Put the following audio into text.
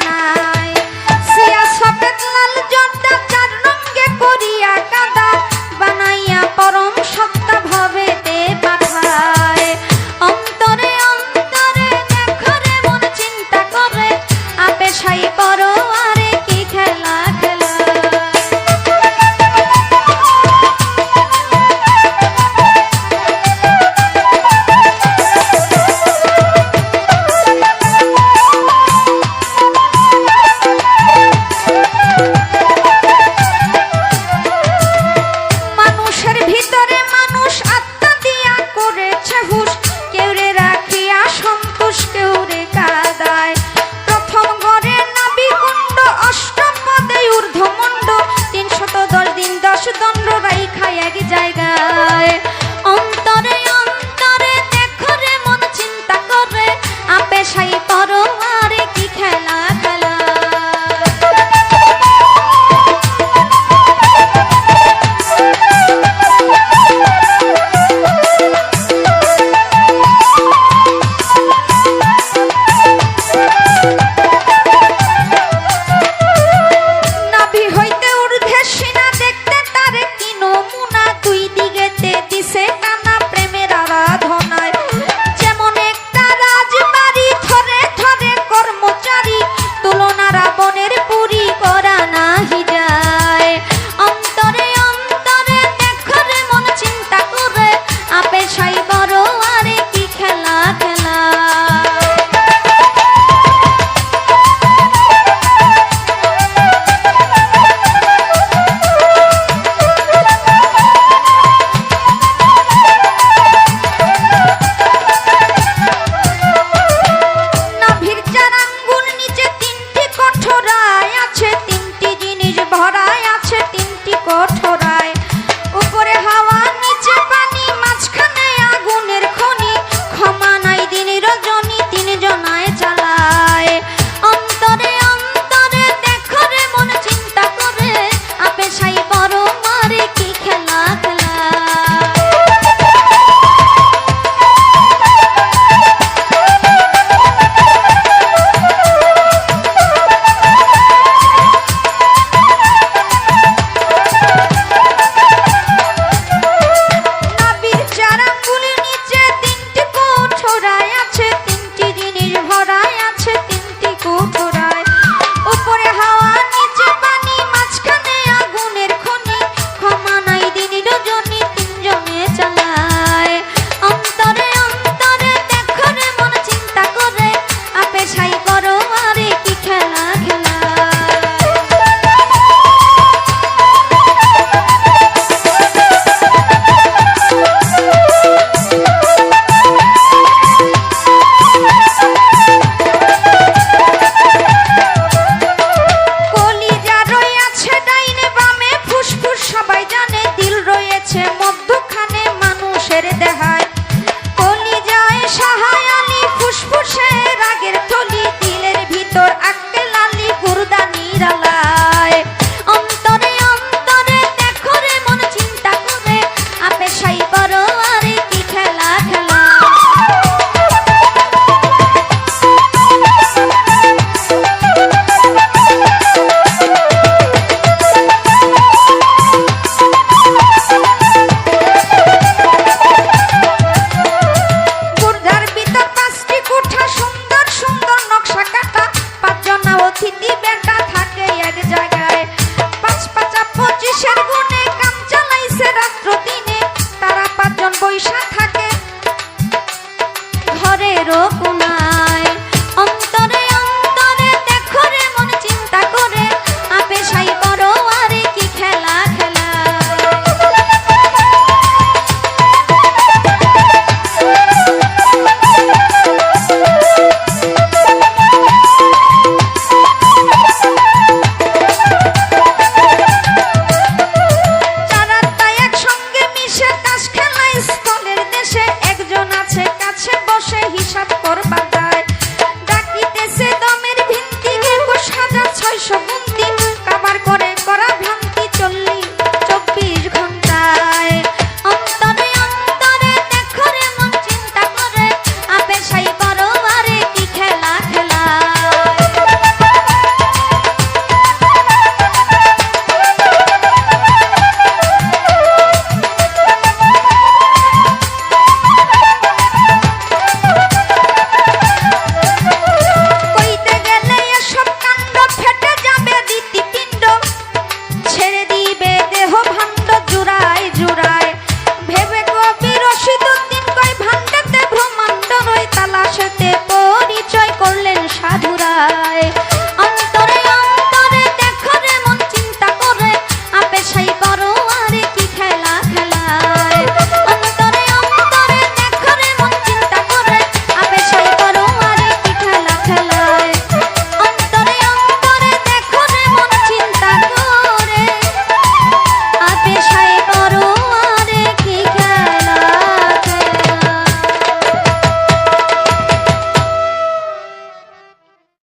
বানায় সিয়া সফেদ লাল জর্দা চার রঙে করিয়া কাদা বানাইয়া পরম সত্তা ভবেতে পাঠায় অন্তরে অন্তরে দেখো রে মন চিন্তা করে আপে সাই করো আরে কি খেলা খেলা মানুষের ভিতরে মানুষ আত্মা দিয়া করেছে হুশ কেউ রে রাখিয়া সন্তোষ কেউ রে কাদায় প্রথম ঘরে নাভি কুণ্ড অষ্টম পদে ঊর্ধ্বমুণ্ড 310 দিন 10 দণ্ড রাইখা এক জায়গায় অন্তরে অন্তরে দেখো রে মন চিন্তা করে আপে সাই করো আরে কি খেলা খেলা নাভি হইতে ঊর্ধ্বে সিনা দেখতে তারে কি নমুনা দুই দিকেতে দিছে কানা প্রেমের আরাধনায় যেমন একটা রাজবাড়ি ধরে ধরে কর্মচারী তুলনা রাবণের পুরী করা নাহি যায় অন্তরে অন্তরে দেখো রে মন চিন্তা করে আপে সাই বড় আরে কি খেলা খেলা নাভির চার আঙ্গুল নিচে 3টি কঠোরায় আছে 3টি জিনিস ভরায় আছে 3টি কঠোরায় উপরে হাওয়া নিচে পানি মাঝখানে আগুনের খনি ক্ষমা নাই দিন রজনী 3 জনায় চালায় অন্তরে অন্তরে দেখো রে মন চিন্তা করে আপে সাই বড় মারে কি খেলা খেলা নাভির চার আঙ্গুলের নিচে 3টি কঠোরায় আছে 3টি জিনিস ভরায় আছে 3টি কঠোরায় উপরে হাওয়া নিচে পানি মাঝখানে আগুনের খনি ক্ষমা নাই দিন রজনী 3 জনে চালায় অন্তরে অন্তরে দেখো রে মন চিন্তা করে আপে সাই করো আরে কি খেলা খেলা কলিজা রয়েছে ডাইনে বামে ফুসফুস সবাই জানে দিল রয়েছে মধ্যখানে মানুষের দেহায় কলিজায় সাহায় আলী ফুসফুসে রাগের থলি দিলের ভিতর আক্কেল আলী গুরদা নিরালায় অন্তরে অন্তরে দেখো রে মন চিন্তা করে আপে সাই করো আরে কি খেলা খেলা গুর্ধার ভিতর 5টি কোঠা সুন্দর সুন্দর নকশা কাটা 5 জনা অতিথি বেটা থাকে এক জায়গায়